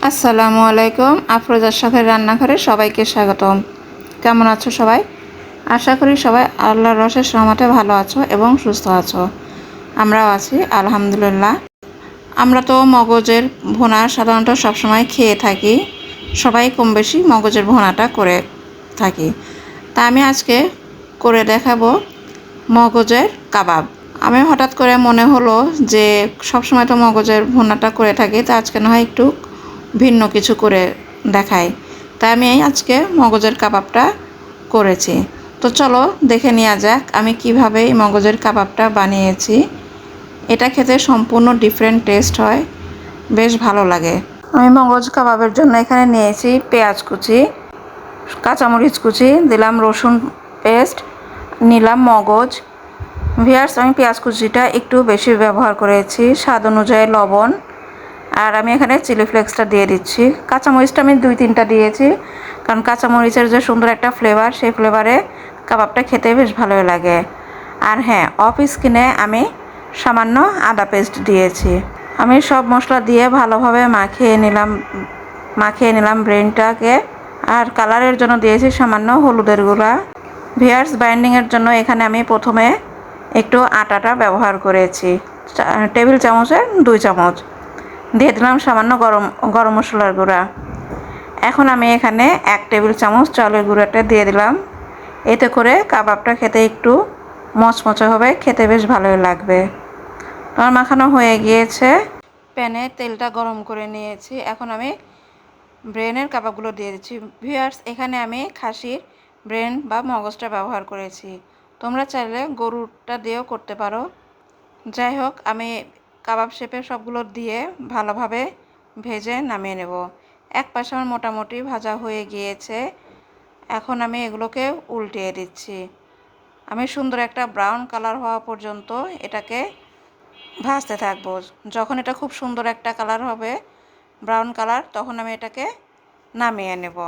আসসালামু আলাইকুম। আফরোজার শখের রান্নাঘরে সবাইকে স্বাগতম। কেমন আছো সবাই? আশা করি সবাই আল্লাহর অশেষ রহমতে ভালো আছো এবং সুস্থ আছো। আমরাও আছি আলহামদুলিল্লাহ। আমরা তো মগজের ভুনা সাধারণত সবসময় খেয়ে থাকি, সবাই কম বেশি মগজের ভুনাটা করে থাকি। তা আমি আজকে করে দেখাবো মগজের কাবাব। আমি হঠাৎ করে মনে হলো যে সবসময় তো মগজের ভুনাটা করে থাকি, তা আজকে না হয় একটু ভিন্ন কিছু করে দেখাই। তাই আমি আজকে মগজের কাবাবটা করেছি। তো চলো দেখে নেওয়া যাক আমি কিভাবে এই মগজের কাবাবটা বানিয়েছি। এটা খেতে সম্পূর্ণ ডিফারেন্ট টেস্ট হয়, বেশ ভালো লাগে। আমি মগজ কাবাবের জন্য এখানে নিয়েছি পেঁয়াজ কুচি, কাঁচামরিচ কুচি, দিলাম রসুন পেস্ট, নিলাম মগজ। ভিউয়ার্স, আমি পেঁয়াজ কুচিটা একটু বেশি ব্যবহার করেছি, স্বাদ অনুযায়ী লবণ, আর আমি এখানে চিলি ফ্লেক্সটা দিয়ে দিচ্ছি। কাঁচামরিচটা আমি 2-3টা দিয়েছি, কারণ কাঁচামরিচের যে সুন্দর একটা ফ্লেভার, সেই ফ্লেভারে কাবাবটা খেতে বেশ ভালোই লাগে। আর হ্যাঁ, অফ স্কিনে আমি সামান্য আদা পেস্ট দিয়েছি। আমি সব মশলা দিয়ে ভালোভাবে মাখিয়ে নিলাম ব্রেনটাকে। আর কালারের জন্য দিয়েছি সামান্য হলুদের গুঁড়া। ভিউয়ার্স, বাইন্ডিংয়ের জন্য এখানে আমি প্রথমে একটু আটাটা ব্যবহার করেছি, টেবিল চামচের 2 চামচ দিয়ে দিলাম সামান্য গরম মশলার গুঁড়া। এখন আমি এখানে 1 টেবিল চামচ চালের গুঁড়াটা দিয়ে দিলাম। এতে করে কাবাবটা খেতে একটু মচমচে হবে, খেতে বেশ ভালোই লাগবে। আমার মাখানো হয়ে গিয়েছে। প্যানে তেলটা গরম করে নিয়েছি। এখন আমি ব্রেনের কাবাবগুলো দিয়ে দিচ্ছি। ভিউয়ার্স, এখানে আমি খাসির ব্রেন বা মগজটা ব্যবহার করেছি, তোমরা চাইলে গরুরটা দিয়েও করতে পারো। যাই হোক, আমি কাবাব শেপে সবগুলো দিয়ে ভালোভাবে ভেজে নামিয়ে নেব। এক পাশে আমার মোটামুটি ভাজা হয়ে গিয়েছে। এখন আমি এগুলোকে উল্টিয়ে দিচ্ছি। আমি সুন্দর একটা ব্রাউন কালার হওয়া পর্যন্ত এটাকে ভাজতে থাকবো। যখন এটা খুব সুন্দর একটা কালার হবে, ব্রাউন কালার, তখন আমি এটাকে নামিয়ে নেব।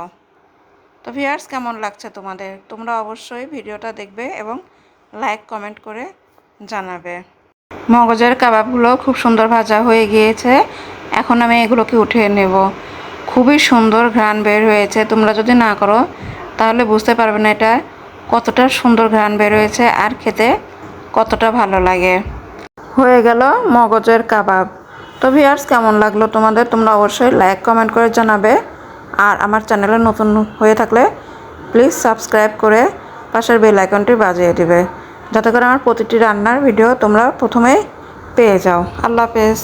তো ভিউয়ার্স, কেমন লাগছে তোমাদের? তোমরা অবশ্যই ভিডিওটা দেখবে এবং লাইক কমেন্ট করে জানাবে। মগজের কাবাবগুলো খুব সুন্দর ভাজা হয়ে গিয়েছে। এখন আমি এগুলোকে উঠিয়ে নেব। খুবই সুন্দর ঘ্রাণ বের হয়েছে। তোমরা যদি না করো তাহলে বুঝতে পারবে না এটা কতটা সুন্দর ঘ্রাণ বের হয়েছে আর খেতে কতটা ভালো লাগে। হয়ে গেল মগজের কাবাব। তো ভিউয়ার্স, কেমন লাগলো তোমাদের? তোমরা অবশ্যই লাইক কমেন্ট করে জানাবে। আর আমার চ্যানেলে নতুন হয়ে থাকলে প্লিজ সাবস্ক্রাইব করে পাশের বেল আইকনটি বাজিয়ে দিবে, যাতে করে আমার প্রতিটি রান্নার ভিডিও তোমরা প্রথমেই পেয়ে যাও। আল্লাহ হাফেজ।